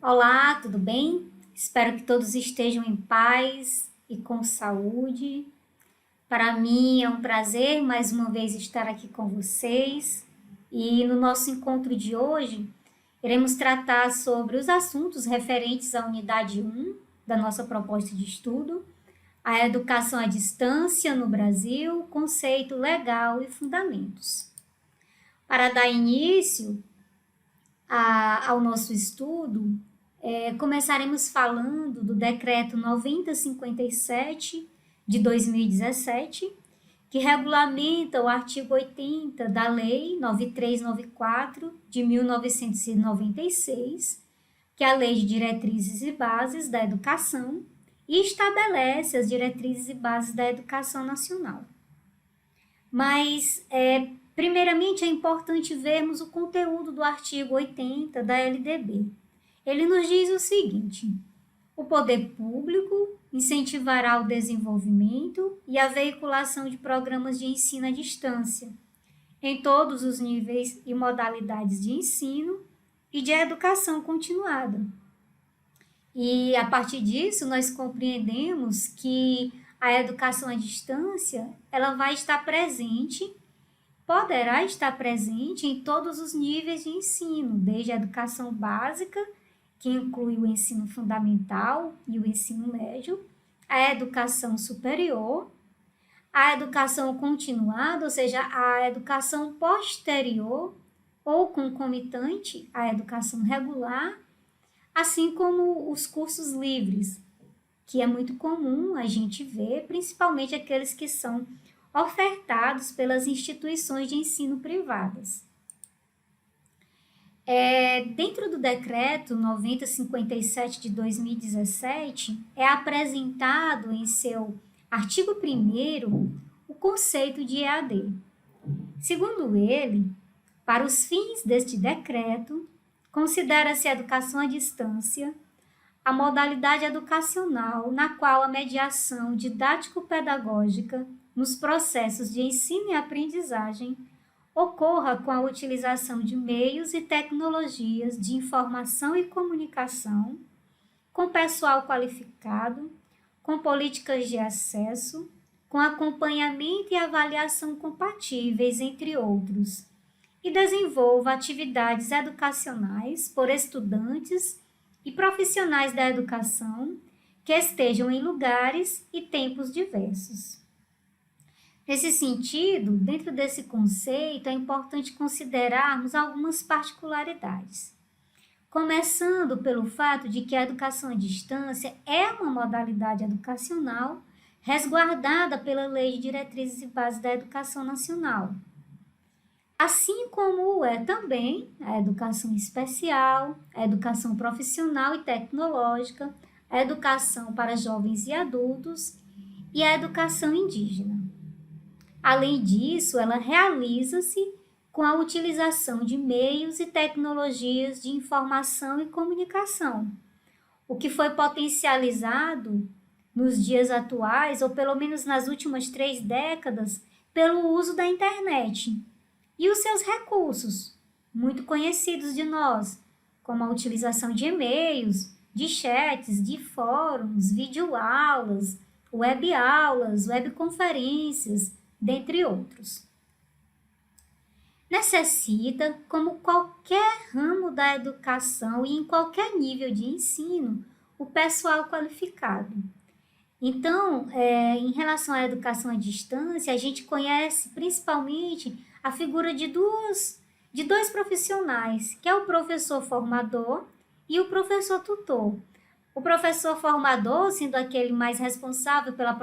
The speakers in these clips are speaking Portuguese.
Olá, tudo bem? Espero que todos estejam em paz e com saúde. Para mim é um prazer mais uma vez estar aqui com vocês e no nosso encontro de hoje iremos tratar sobre os assuntos referentes à unidade 1 da nossa proposta de estudo, a educação à distância no Brasil, conceito legal e fundamentos. Para dar início ao nosso estudo, começaremos falando do Decreto 9057 de 2017, que regulamenta o artigo 80 da Lei 9394 de 1996, que é a Lei de Diretrizes e Bases da Educação, e estabelece as diretrizes e bases da educação nacional. Mas, primeiramente, é importante vermos o conteúdo do artigo 80 da LDB. Ele nos diz o seguinte: o poder público incentivará o desenvolvimento e a veiculação de programas de ensino à distância, em todos os níveis e modalidades de ensino e de educação continuada. E, a partir disso, nós compreendemos que a educação à distância ela vai estar presente, poderá estar presente em todos os níveis de ensino, desde a educação básica, que inclui o ensino fundamental e o ensino médio, a educação superior, a educação continuada, ou seja, a educação posterior ou concomitante à educação regular, assim como os cursos livres, que é muito comum a gente ver, principalmente aqueles que são ofertados pelas instituições de ensino privadas. Dentro do decreto 9057 de 2017, é apresentado em seu artigo 1º o conceito de EAD. Segundo ele, para os fins deste decreto, considera-se a educação à distância a modalidade educacional na qual a mediação didático-pedagógica nos processos de ensino e aprendizagem ocorra com a utilização de meios e tecnologias de informação e comunicação, com pessoal qualificado, com políticas de acesso, com acompanhamento e avaliação compatíveis, entre outros, e desenvolva atividades educacionais por estudantes e profissionais da educação que estejam em lugares e tempos diversos. Nesse sentido, dentro desse conceito, é importante considerarmos algumas particularidades. Começando pelo fato de que a educação à distância é uma modalidade educacional resguardada pela Lei de Diretrizes e Bases da Educação Nacional, assim como é também a educação especial, a educação profissional e tecnológica, a educação para jovens e adultos e a educação indígena. Além disso, ela realiza-se com a utilização de meios e tecnologias de informação e comunicação, o que foi potencializado nos dias atuais, ou pelo menos nas últimas 3 décadas, pelo uso da internet e os seus recursos, muito conhecidos de nós, como a utilização de e-mails, de chats, de fóruns, videoaulas, webconferências, dentre outros. Necessita, como qualquer ramo da educação e em qualquer nível de ensino, o pessoal qualificado. Então, em relação à educação à distância, a gente conhece principalmente a figura de dois profissionais, que é o professor formador e o professor tutor. O professor formador, sendo aquele mais responsável pela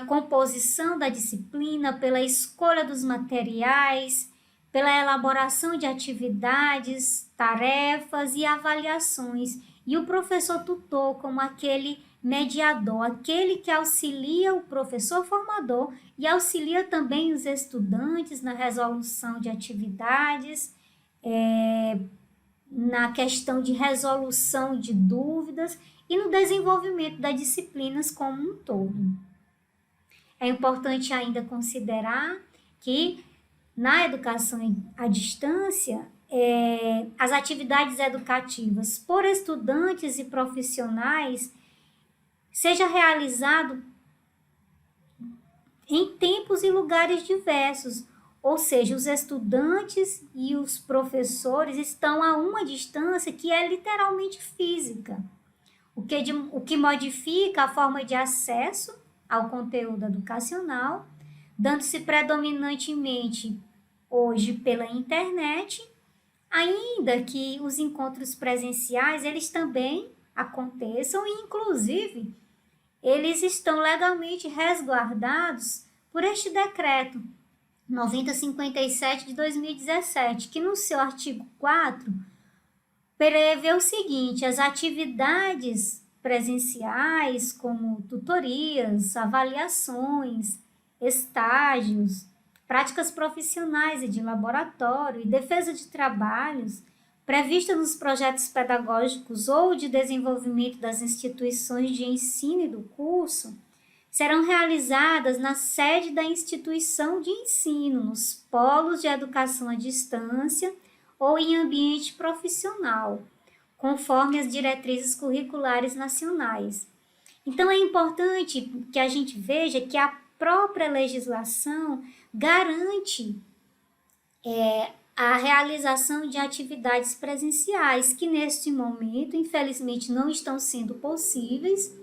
composição da disciplina, pela escolha dos materiais, pela elaboração de atividades, tarefas e avaliações, e o professor tutor como aquele mediador, aquele que auxilia o professor formador e auxilia também os estudantes na resolução de atividades, na questão de resolução de dúvidas e no desenvolvimento das disciplinas como um todo. É importante ainda considerar que na educação à distância as atividades educativas por estudantes e profissionais seja realizado em tempos e lugares diversos, ou seja, os estudantes e os professores estão a uma distância que é literalmente física, o que modifica a forma de acesso ao conteúdo educacional, dando-se predominantemente hoje pela internet, ainda que os encontros presenciais eles também aconteçam e, inclusive, eles estão legalmente resguardados por este decreto 9057 de 2017, que no seu artigo 4 prevê o seguinte: as atividades presenciais, como tutorias, avaliações, estágios, práticas profissionais e de laboratório e defesa de trabalhos, prevista nos projetos pedagógicos ou de desenvolvimento das instituições de ensino e do curso, serão realizadas na sede da instituição de ensino, nos polos de educação à distância ou em ambiente profissional, conforme as diretrizes curriculares nacionais. Então, é importante que a gente veja que a própria legislação garante a realização de atividades presenciais, que neste momento, infelizmente, não estão sendo possíveis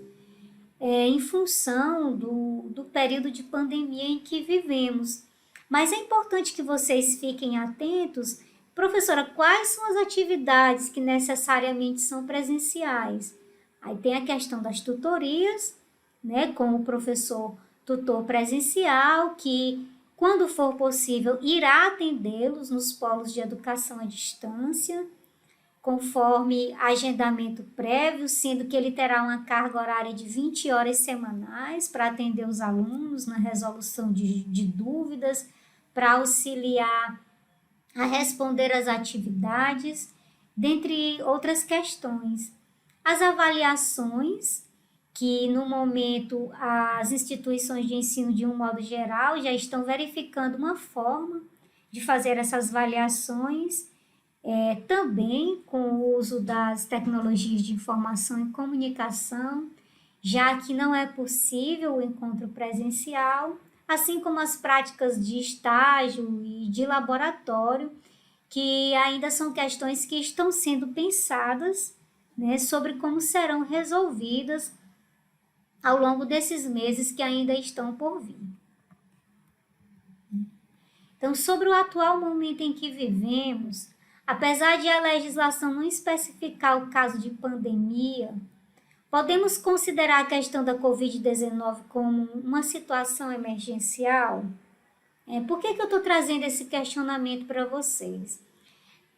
em função do período de pandemia em que vivemos. Mas é importante que vocês fiquem atentos. Professora, quais são as atividades que necessariamente são presenciais? Aí tem a questão das tutorias, né, com o professor tutor presencial, que, quando for possível, irá atendê-los nos polos de educação à distância, conforme agendamento prévio, sendo que ele terá uma carga horária de 20 horas semanais para atender os alunos na resolução de dúvidas, para auxiliar a responder às atividades, dentre outras questões. As avaliações, que no momento as instituições de ensino, de um modo geral, já estão verificando uma forma de fazer essas avaliações, também com o uso das tecnologias de informação e comunicação, já que não é possível o encontro presencial, assim como as práticas de estágio e de laboratório, que ainda são questões que estão sendo pensadas, né, sobre como serão resolvidas ao longo desses meses que ainda estão por vir. Então, sobre o atual momento em que vivemos, apesar de a legislação não especificar o caso de pandemia, podemos considerar a questão da Covid-19 como uma situação emergencial? Por que eu estou trazendo esse questionamento para vocês?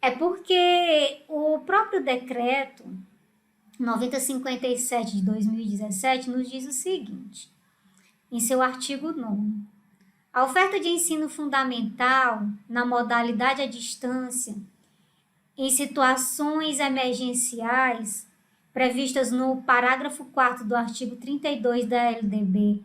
É porque o próprio decreto 9057 de 2017 nos diz o seguinte, em seu artigo 9º: a oferta de ensino fundamental na modalidade à distância, em situações emergenciais, previstas no parágrafo 4º do artigo 32 da LDB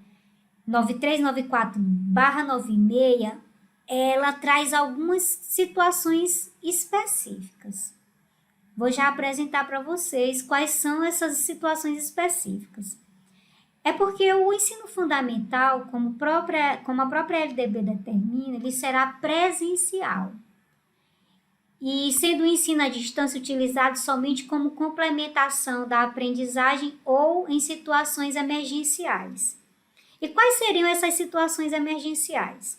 9394/96, ela traz algumas situações específicas. Vou já apresentar para vocês quais são essas situações específicas. É porque o ensino fundamental, como a própria LDB determina, ele será presencial. E sendo o ensino à distância utilizado somente como complementação da aprendizagem ou em situações emergenciais. E quais seriam essas situações emergenciais?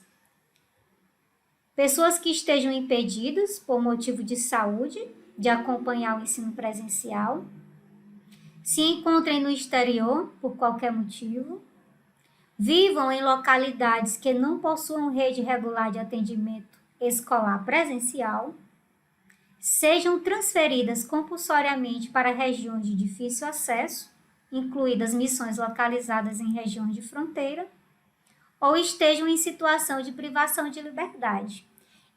Pessoas que estejam impedidas por motivo de saúde de acompanhar o ensino presencial, se encontrem no exterior por qualquer motivo, vivam em localidades que não possuam rede regular de atendimento escolar presencial, sejam transferidas compulsoriamente para regiões de difícil acesso, incluídas missões localizadas em regiões de fronteira, ou estejam em situação de privação de liberdade.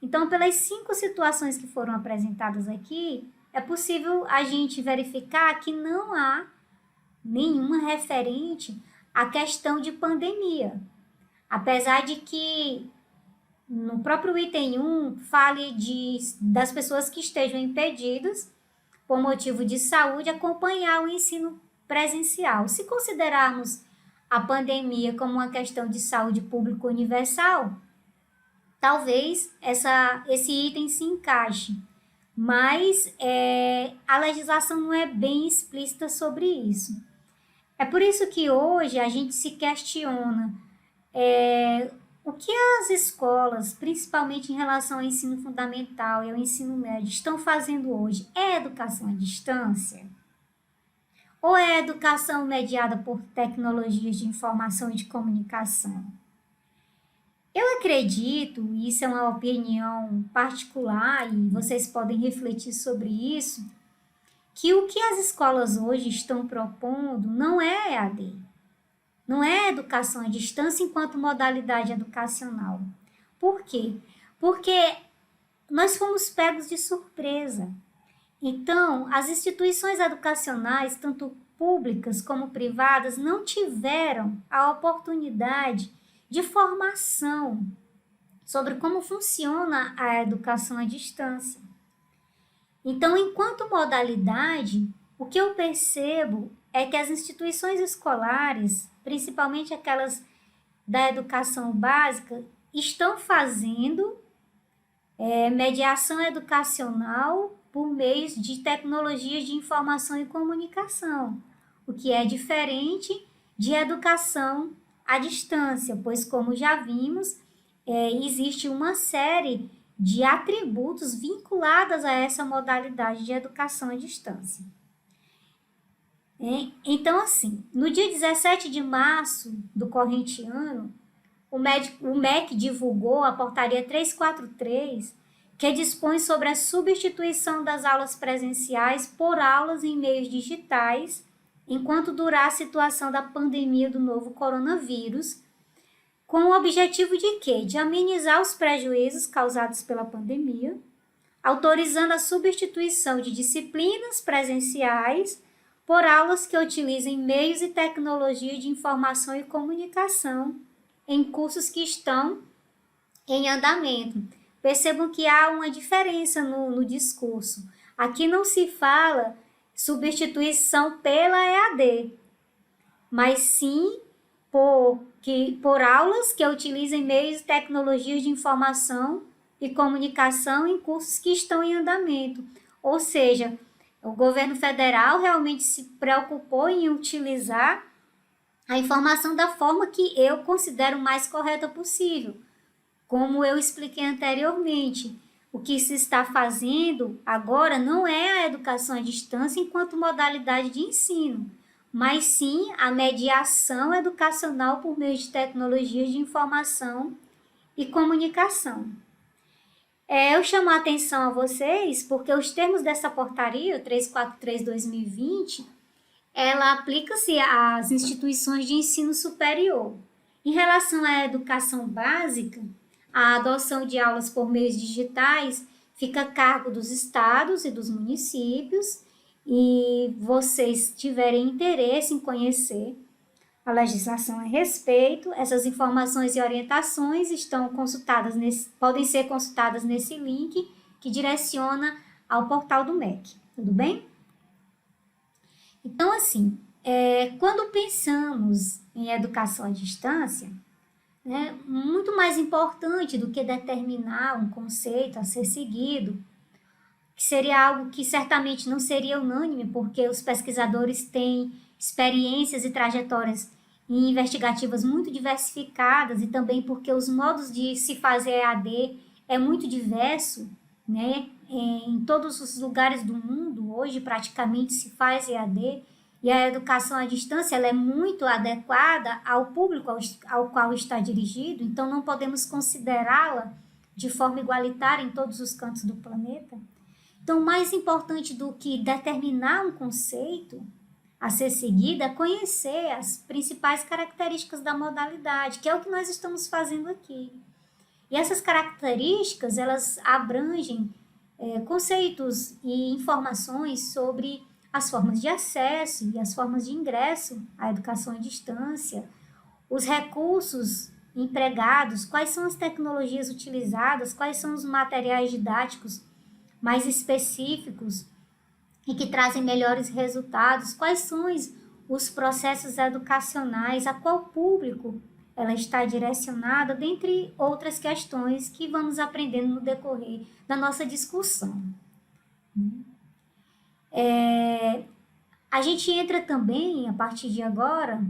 Então, pelas 5 situações que foram apresentadas aqui, é possível a gente verificar que não há nenhuma referente à questão de pandemia. Apesar de que no próprio item 1, fale das pessoas que estejam impedidas, por motivo de saúde, acompanhar o ensino presencial. Se considerarmos a pandemia como uma questão de saúde pública universal, talvez esse item se encaixe, mas a legislação não é bem explícita sobre isso. É por isso que hoje a gente se questiona o que as escolas, principalmente em relação ao ensino fundamental e ao ensino médio, estão fazendo hoje? É educação à distância? Ou é educação mediada por tecnologias de informação e de comunicação? Eu acredito, e isso é uma opinião particular e vocês podem refletir sobre isso, que o que as escolas hoje estão propondo não é EAD, não é educação à distância enquanto modalidade educacional. Por quê? Porque nós fomos pegos de surpresa. Então, as instituições educacionais, tanto públicas como privadas, não tiveram a oportunidade de formação sobre como funciona a educação à distância. Então, enquanto modalidade, o que eu percebo é que as instituições escolares, principalmente aquelas da educação básica, estão fazendo mediação educacional por meio de tecnologias de informação e comunicação, o que é diferente de educação à distância, pois, como já vimos, existe uma série de atributos vinculados a essa modalidade de educação à distância. Então, assim, no dia 17 de março do corrente ano, o MEC divulgou a portaria 343, que dispõe sobre a substituição das aulas presenciais por aulas em meios digitais, enquanto durar a situação da pandemia do novo coronavírus, com o objetivo de quê? De amenizar os prejuízos causados pela pandemia, autorizando a substituição de disciplinas presenciais por aulas que utilizem meios e tecnologia de informação e comunicação em cursos que estão em andamento. Percebam que há uma diferença no discurso. Aqui não se fala substituição pela EAD, mas sim por aulas que utilizem meios e tecnologias de informação e comunicação em cursos que estão em andamento. Ou seja, o governo federal realmente se preocupou em utilizar a informação da forma que eu considero mais correta possível. Como eu expliquei anteriormente, o que se está fazendo agora não é a educação à distância enquanto modalidade de ensino, mas sim a mediação educacional por meio de tecnologias de informação e comunicação. Eu chamo a atenção a vocês porque os termos dessa portaria 343/2020, ela aplica-se às instituições de ensino superior. Em relação à educação básica, a adoção de aulas por meios digitais fica a cargo dos estados e dos municípios, e vocês tiverem interesse em conhecer a legislação a respeito, essas informações e orientações podem ser consultadas nesse link que direciona ao portal do MEC, tudo bem? Então, assim, quando pensamos em educação à distância, muito mais importante do que determinar um conceito a ser seguido, que seria algo que certamente não seria unânime, porque os pesquisadores têm experiências e trajetórias investigativas muito diversificadas e também porque os modos de se fazer EAD é muito diverso, né? Em todos os lugares do mundo, hoje praticamente se faz EAD, e a educação à distância ela é muito adequada ao público ao qual está dirigido, então não podemos considerá-la de forma igualitária em todos os cantos do planeta. Então, mais importante do que determinar um conceito a ser seguido é conhecer as principais características da modalidade, que é o que nós estamos fazendo aqui. E essas características, elas abrangem conceitos e informações sobre as formas de acesso e as formas de ingresso à educação à distância, os recursos empregados, quais são as tecnologias utilizadas, quais são os materiais didáticos mais específicos e que trazem melhores resultados, quais são os processos educacionais, a qual público ela está direcionada, dentre outras questões que vamos aprendendo no decorrer da nossa discussão. A gente entra também, a partir de agora,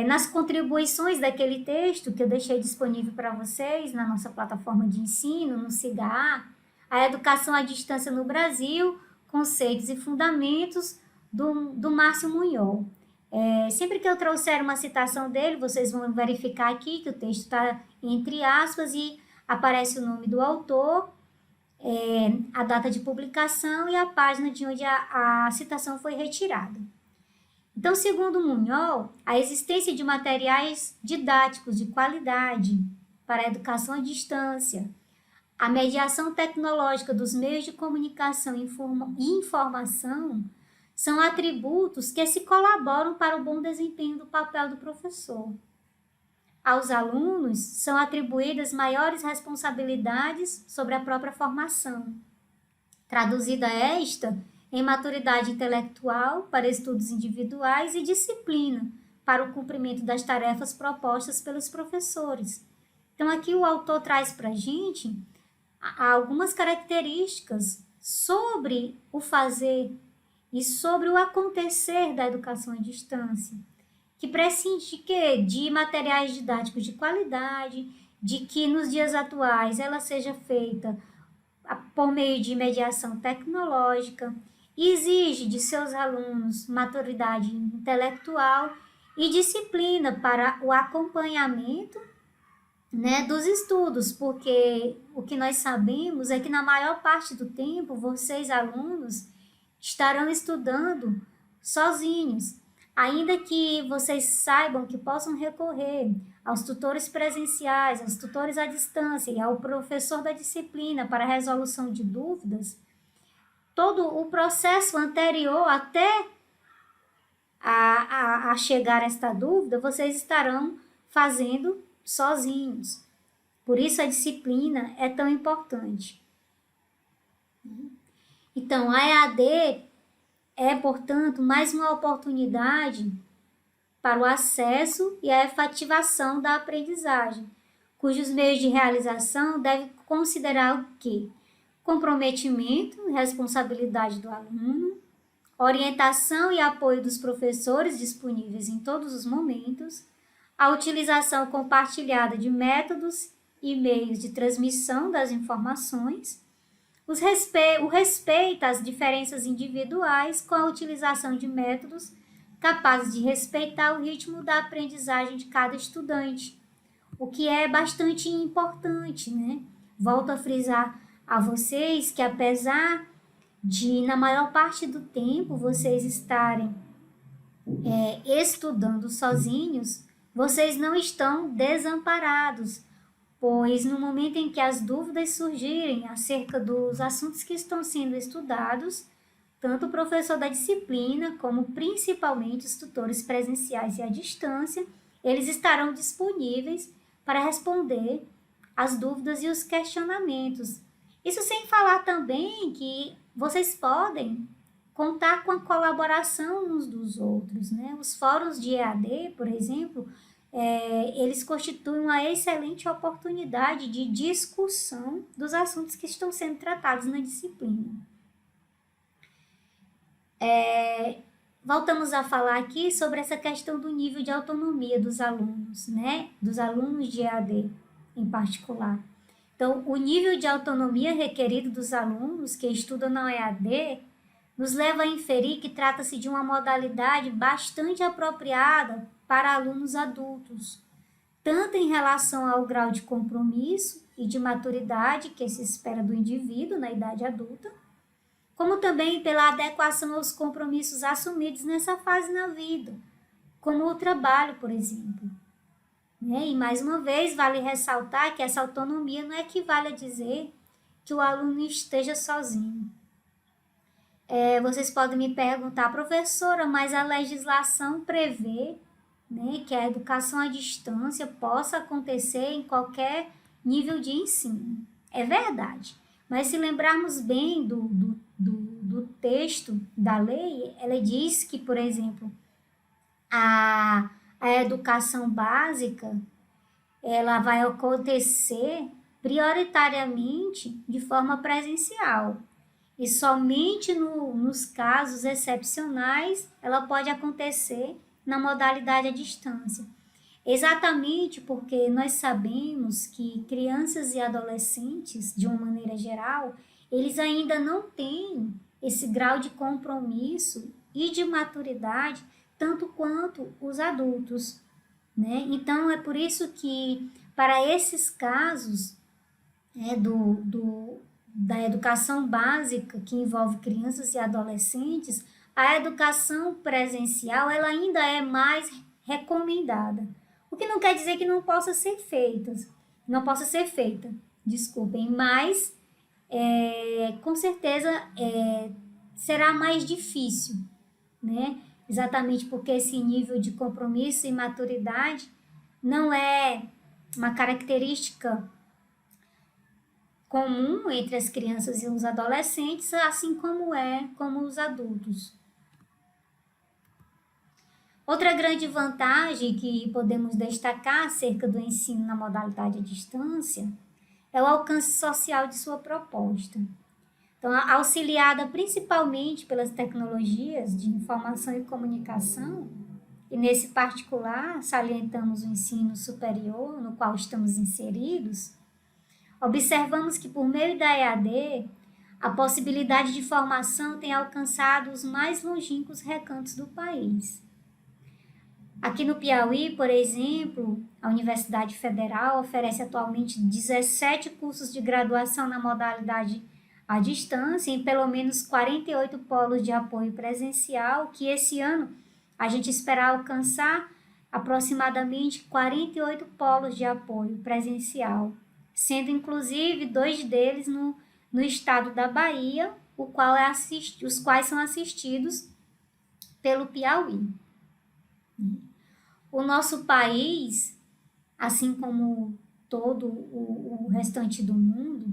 nas contribuições daquele texto que eu deixei disponível para vocês na nossa plataforma de ensino, no SIGA, a educação à distância no Brasil, conceitos e fundamentos, do Márcio Munhol. Sempre que eu trouxer uma citação dele, vocês vão verificar aqui que o texto está entre aspas e aparece o nome do autor, a data de publicação e a página de onde a citação foi retirada. Então, segundo Munhol, a existência de materiais didáticos de qualidade para a educação à distância, a mediação tecnológica dos meios de comunicação e informação são atributos que se colaboram para o bom desempenho do papel do professor. Aos alunos são atribuídas maiores responsabilidades sobre a própria formação. Traduzida esta em maturidade intelectual para estudos individuais e disciplina para o cumprimento das tarefas propostas pelos professores. Então, aqui o autor traz para a gente algumas características sobre o fazer e sobre o acontecer da educação à distância, que prescinde de materiais didáticos de qualidade, de que nos dias atuais ela seja feita por meio de mediação tecnológica, e exige de seus alunos maturidade intelectual e disciplina para o acompanhamento, dos estudos, porque o que nós sabemos é que na maior parte do tempo vocês, alunos, estarão estudando sozinhos, ainda que vocês saibam que possam recorrer aos tutores presenciais, aos tutores à distância e ao professor da disciplina para a resolução de dúvidas. Todo o processo anterior até a chegar a esta dúvida, vocês estarão fazendo sozinhos. Por isso a disciplina é tão importante. Então, a EAD é, portanto, mais uma oportunidade para o acesso e a efetivação da aprendizagem, cujos meios de realização devem considerar o quê? Comprometimento e responsabilidade do aluno, orientação e apoio dos professores disponíveis em todos os momentos, a utilização compartilhada de métodos e meios de transmissão das informações, o respeito às diferenças individuais com a utilização de métodos capazes de respeitar o ritmo da aprendizagem de cada estudante, o que é bastante importante, né? Volto a frisar a vocês que apesar de, na maior parte do tempo, vocês estarem estudando sozinhos, vocês não estão desamparados, pois no momento em que as dúvidas surgirem acerca dos assuntos que estão sendo estudados, tanto o professor da disciplina, como principalmente os tutores presenciais e à distância, eles estarão disponíveis para responder as dúvidas e os questionamentos. Isso sem falar também que vocês podem contar com a colaboração uns dos outros, né? Os fóruns de EAD, por exemplo, eles constituem uma excelente oportunidade de discussão dos assuntos que estão sendo tratados na disciplina. Voltamos a falar aqui sobre essa questão do nível de autonomia dos alunos, né? Dos alunos de EAD em particular. Então, o nível de autonomia requerido dos alunos que estudam na EAD nos leva a inferir que trata-se de uma modalidade bastante apropriada para alunos adultos, tanto em relação ao grau de compromisso e de maturidade que se espera do indivíduo na idade adulta, como também pela adequação aos compromissos assumidos nessa fase na vida, como o trabalho, por exemplo. E, mais uma vez, vale ressaltar que essa autonomia não equivale a dizer que o aluno esteja sozinho. Vocês podem me perguntar, professora, mas a legislação prevê, né, que a educação à distância possa acontecer em qualquer nível de ensino. É verdade. Mas se lembrarmos bem do texto da lei, ela diz que, por exemplo, a educação básica, ela vai acontecer prioritariamente de forma presencial. E somente nos casos excepcionais ela pode acontecer na modalidade à distância. Exatamente porque nós sabemos que crianças e adolescentes, de uma maneira geral, eles ainda não têm esse grau de compromisso e de maturidade tanto quanto os adultos, né? Então é por isso que para esses casos da educação básica que envolve crianças e adolescentes, a educação presencial ela ainda é mais recomendada. O que não quer dizer que não possa ser feita, desculpem, mas com certeza será mais difícil, né? Exatamente porque esse nível de compromisso e maturidade não é uma característica comum entre as crianças e os adolescentes, assim como os adultos. Outra grande vantagem que podemos destacar acerca do ensino na modalidade à distância é o alcance social de sua proposta. Então, auxiliada principalmente pelas tecnologias de informação e comunicação, e nesse particular salientamos o ensino superior no qual estamos inseridos, observamos que por meio da EAD, a possibilidade de formação tem alcançado os mais longínquos recantos do país. Aqui no Piauí, por exemplo, a Universidade Federal oferece atualmente 17 cursos de graduação na modalidade à distância, em pelo menos 48 polos de apoio presencial, que esse ano a gente espera alcançar aproximadamente 48 polos de apoio presencial, sendo inclusive 2 deles no estado da Bahia, os quais são assistidos pelo Piauí. O nosso país, assim como todo o restante do mundo,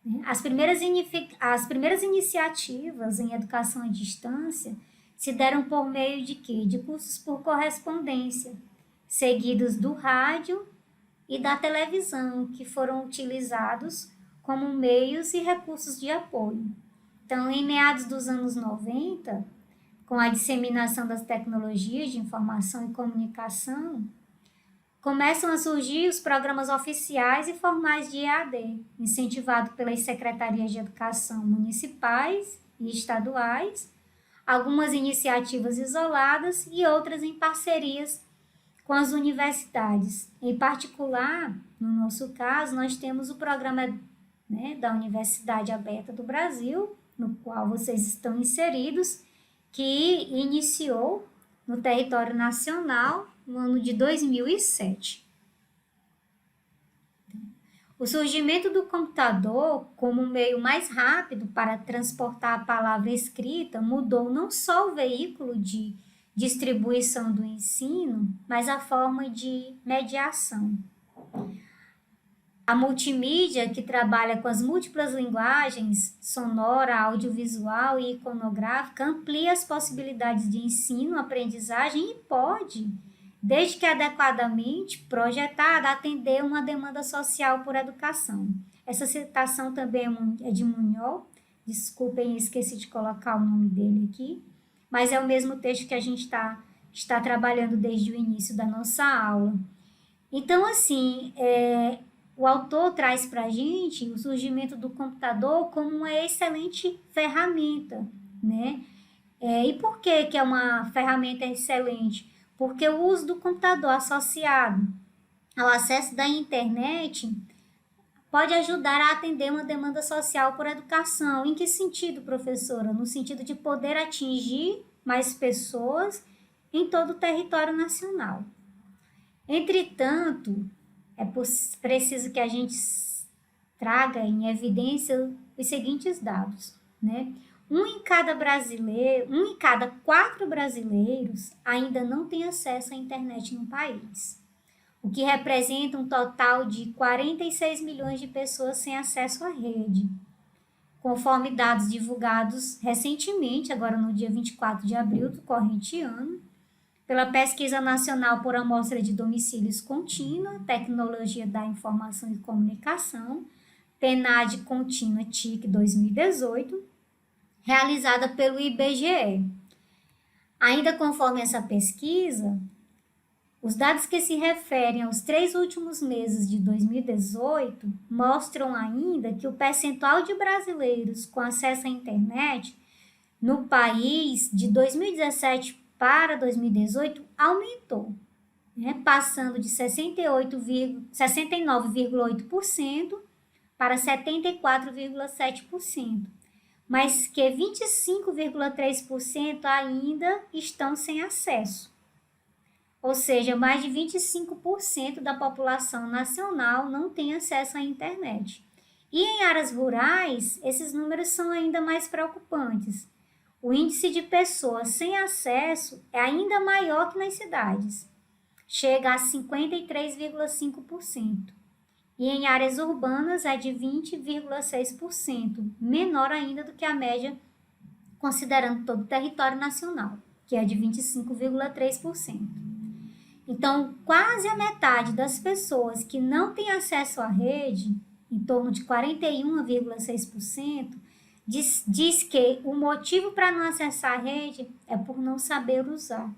né, as primeiras iniciativas em educação à distância se deram por meio de quê? De cursos por correspondência, seguidos do rádio e da televisão, que foram utilizados como meios e recursos de apoio. Então, em meados dos anos 90, com a disseminação das tecnologias de informação e comunicação, começam a surgir os programas oficiais e formais de EAD, incentivado pelas secretarias de educação municipais e estaduais, algumas iniciativas isoladas e outras em parcerias com as universidades. Em particular, no nosso caso, nós temos o programa da Universidade Aberta do Brasil, no qual vocês estão inseridos, que iniciou no território nacional no ano de 2007. O surgimento do computador como um meio mais rápido para transportar a palavra escrita mudou não só o veículo de distribuição do ensino, mas a forma de mediação. A multimídia, que trabalha com as múltiplas linguagens, sonora, audiovisual e iconográfica, amplia as possibilidades de ensino, aprendizagem e pode, desde que adequadamente projetada, atender uma demanda social por educação. Essa citação também é de Munhol, desculpem, esqueci de colocar o nome dele aqui, mas é o mesmo texto que a gente está trabalhando desde o início da nossa aula. Então, assim, o autor traz para a gente o surgimento do computador como uma excelente ferramenta, né? E por que é uma ferramenta excelente? Porque o uso do computador associado ao acesso da internet pode ajudar a atender uma demanda social por educação. Em que sentido, professora? No sentido de poder atingir mais pessoas em todo o território nacional. Entretanto, é preciso que a gente traga em evidência os seguintes dados, né? um em cada 4 brasileiros ainda não tem acesso à internet no país, o que representa um total de 46 milhões de pessoas sem acesso à rede, conforme dados divulgados recentemente, agora no dia 24 de abril do corrente ano, pela Pesquisa Nacional por Amostra de Domicílios Contínua, Tecnologia da Informação e Comunicação, PNAD Contínua TIC 2018, realizada pelo IBGE. Ainda conforme essa pesquisa, os dados que se referem aos 3 últimos meses de 2018 mostram ainda que o percentual de brasileiros com acesso à internet no país de 2017 para 2018 aumentou, passando de 69,8% para 74,7%, mas que 25,3% ainda estão sem acesso. Ou seja, mais de 25% da população nacional não tem acesso à internet. E em áreas rurais, esses números são ainda mais preocupantes. O índice de pessoas sem acesso é ainda maior que nas cidades, chega a 53,5%. E em áreas urbanas é de 20,6%, menor ainda do que a média, considerando todo o território nacional, que é de 25,3%. Então, quase a metade das pessoas que não têm acesso à rede, em torno de 41,6%, diz que o motivo para não acessar a rede é por não saber usar.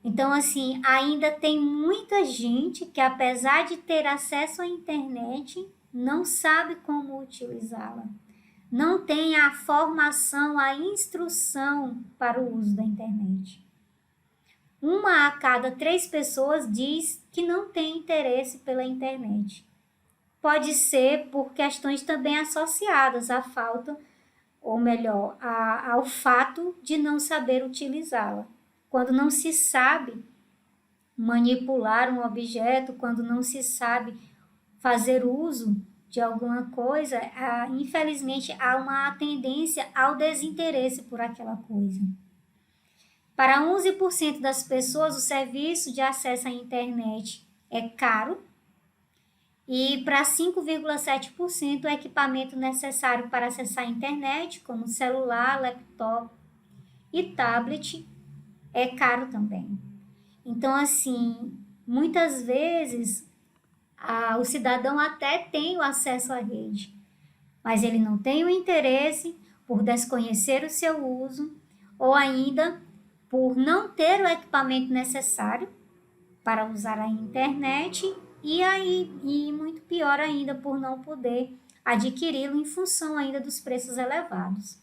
Então, assim, ainda tem muita gente que, apesar de ter acesso à internet, não sabe como utilizá-la. Não tem a formação, a instrução para o uso da internet. 1 a cada 3 pessoas diz que não tem interesse pela internet. Pode ser por questões também associadas à falta, ou melhor, ao fato de não saber utilizá-la. Quando não se sabe manipular um objeto, quando não se sabe fazer uso de alguma coisa, infelizmente há uma tendência ao desinteresse por aquela coisa. Para 11% das pessoas, o serviço de acesso à internet é caro e para 5,7% o equipamento necessário para acessar a internet, como celular, laptop e tablet, é caro também. Então, assim, muitas vezes o cidadão até tem o acesso à rede, mas ele não tem o interesse por desconhecer o seu uso ou ainda por não ter o equipamento necessário para usar a internet e muito pior ainda, por não poder adquiri-lo em função ainda dos preços elevados.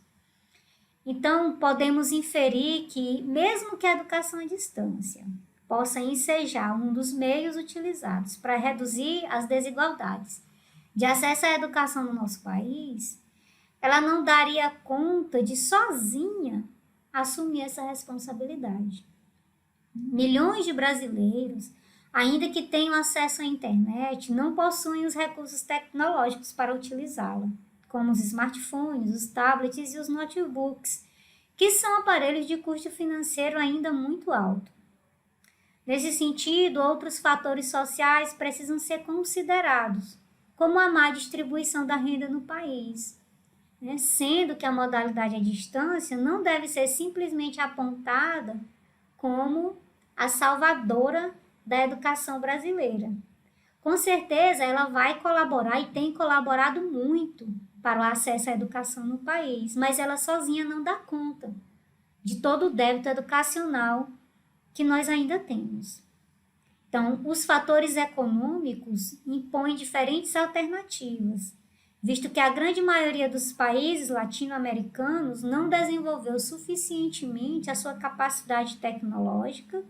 Então, podemos inferir que, mesmo que a educação à distância possa ensejar um dos meios utilizados para reduzir as desigualdades de acesso à educação no nosso país, ela não daria conta de sozinha assumir essa responsabilidade. Milhões de brasileiros, ainda que tenham acesso à internet, não possuem os recursos tecnológicos para utilizá-la, como os smartphones, os tablets e os notebooks, que são aparelhos de custo financeiro ainda muito alto. Nesse sentido, outros fatores sociais precisam ser considerados, como a má distribuição da renda no país, sendo que a modalidade à distância não deve ser simplesmente apontada como a salvadora da educação brasileira. Com certeza, ela vai colaborar e tem colaborado muito para o acesso à educação no país, mas ela sozinha não dá conta de todo o débito educacional que nós ainda temos. Então, os fatores econômicos impõem diferentes alternativas, visto que a grande maioria dos países latino-americanos não desenvolveu suficientemente a sua capacidade tecnológica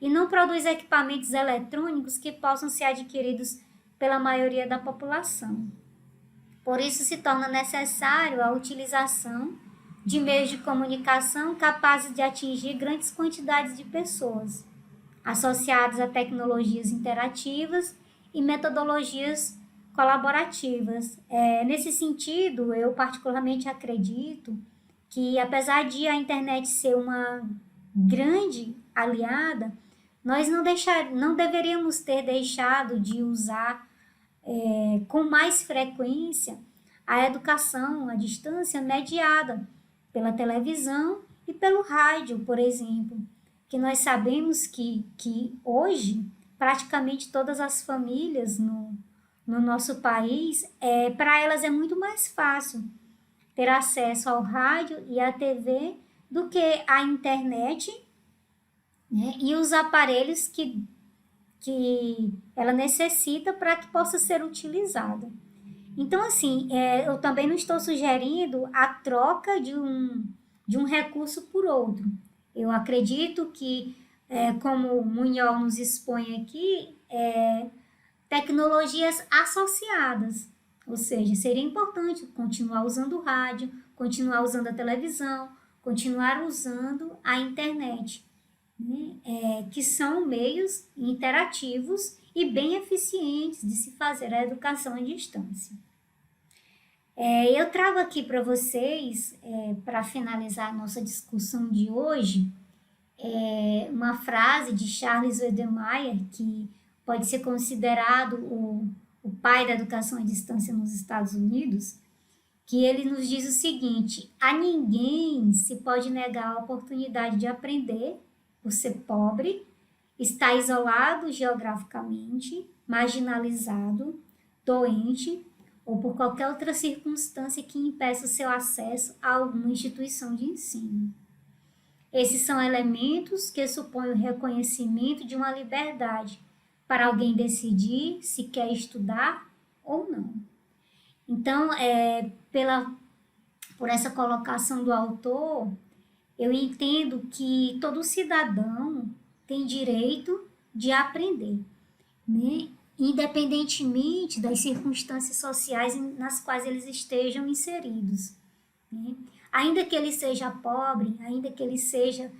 e não produz equipamentos eletrônicos que possam ser adquiridos pela maioria da população. Por isso, se torna necessário a utilização de meios de comunicação capazes de atingir grandes quantidades de pessoas, associados a tecnologias interativas e metodologias colaborativas. Nesse sentido, eu particularmente acredito que, apesar de a internet ser uma grande aliada, nós não deveríamos ter deixado de usar com mais frequência a educação à distância mediada pela televisão e pelo rádio, por exemplo, que nós sabemos que hoje praticamente todas as famílias no nosso país, para elas é muito mais fácil ter acesso ao rádio e à TV do que à internet, né, e os aparelhos que ela necessita para que possa ser utilizada. Então, assim, eu também não estou sugerindo a troca de um recurso por outro. Eu acredito que, como o Munhol nos expõe aqui, tecnologias associadas, ou seja, seria importante continuar usando o rádio, continuar usando a televisão, continuar usando a internet, né? Que são meios interativos e bem eficientes de se fazer a educação à distância. Eu trago aqui para vocês, para finalizar a nossa discussão de hoje, uma frase de Charles Wedemeyer, que pode ser considerado o pai da educação à distância nos Estados Unidos, que ele nos diz o seguinte: a ninguém se pode negar a oportunidade de aprender por ser pobre, estar isolado geograficamente, marginalizado, doente ou por qualquer outra circunstância que impeça o seu acesso a alguma instituição de ensino. Esses são elementos que supõem o reconhecimento de uma liberdade para alguém decidir se quer estudar ou não. Então, por essa colocação do autor, eu entendo que todo cidadão tem direito de aprender, né? Independentemente das circunstâncias sociais nas quais eles estejam inseridos, né? Ainda que ele seja pobre, ainda que ele esteja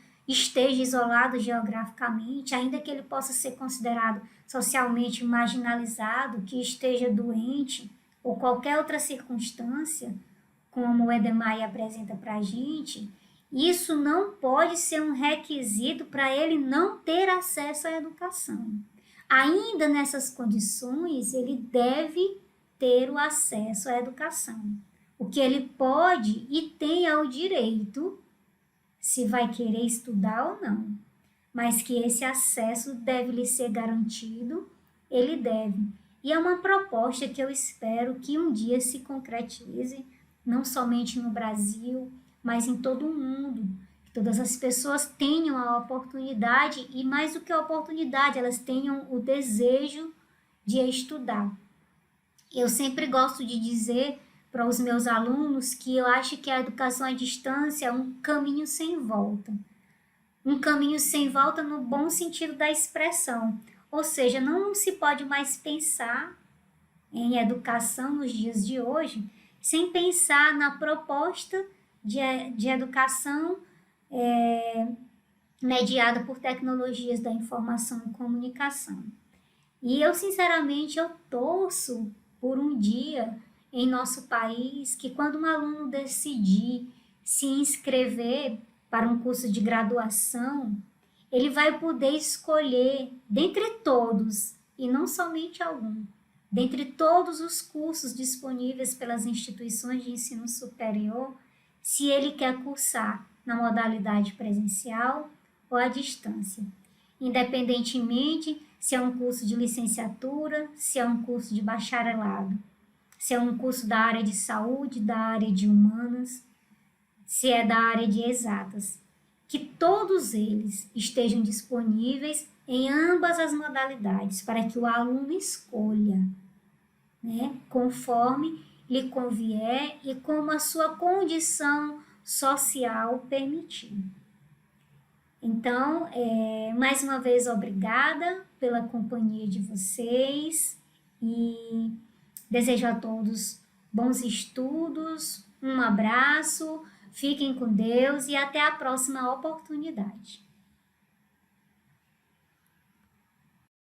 isolado geograficamente, ainda que ele possa ser considerado socialmente marginalizado, que esteja doente ou qualquer outra circunstância, como o Edemai apresenta para a gente, isso não pode ser um requisito para ele não ter acesso à educação. Ainda nessas condições, ele deve ter o acesso à educação. O que ele pode e tem é o direito, se vai querer estudar ou não, mas que esse acesso deve lhe ser garantido, ele deve. E é uma proposta que eu espero que um dia se concretize, não somente no Brasil, mas em todo o mundo. Que todas as pessoas tenham a oportunidade, e mais do que a oportunidade, elas tenham o desejo de estudar. Eu sempre gosto de dizer para os meus alunos que eu acho que a educação à distância é um caminho sem volta. Um caminho sem volta no bom sentido da expressão. Ou seja, não se pode mais pensar em educação nos dias de hoje sem pensar na proposta de educação mediada por tecnologias da informação e comunicação. E eu, sinceramente, eu torço por um dia em nosso país que, quando um aluno decidir se inscrever para um curso de graduação, ele vai poder escolher dentre todos, e não somente algum, dentre todos os cursos disponíveis pelas instituições de ensino superior, se ele quer cursar na modalidade presencial ou à distância, independentemente se é um curso de licenciatura, se é um curso de bacharelado, se é um curso da área de saúde, da área de humanas, se é da área de exatas, que todos eles estejam disponíveis em ambas as modalidades, para que o aluno escolha, né, conforme lhe convier e como a sua condição social permitir. Então, mais uma vez, obrigada pela companhia de vocês e desejo a todos bons estudos, um abraço, fiquem com Deus e até a próxima oportunidade.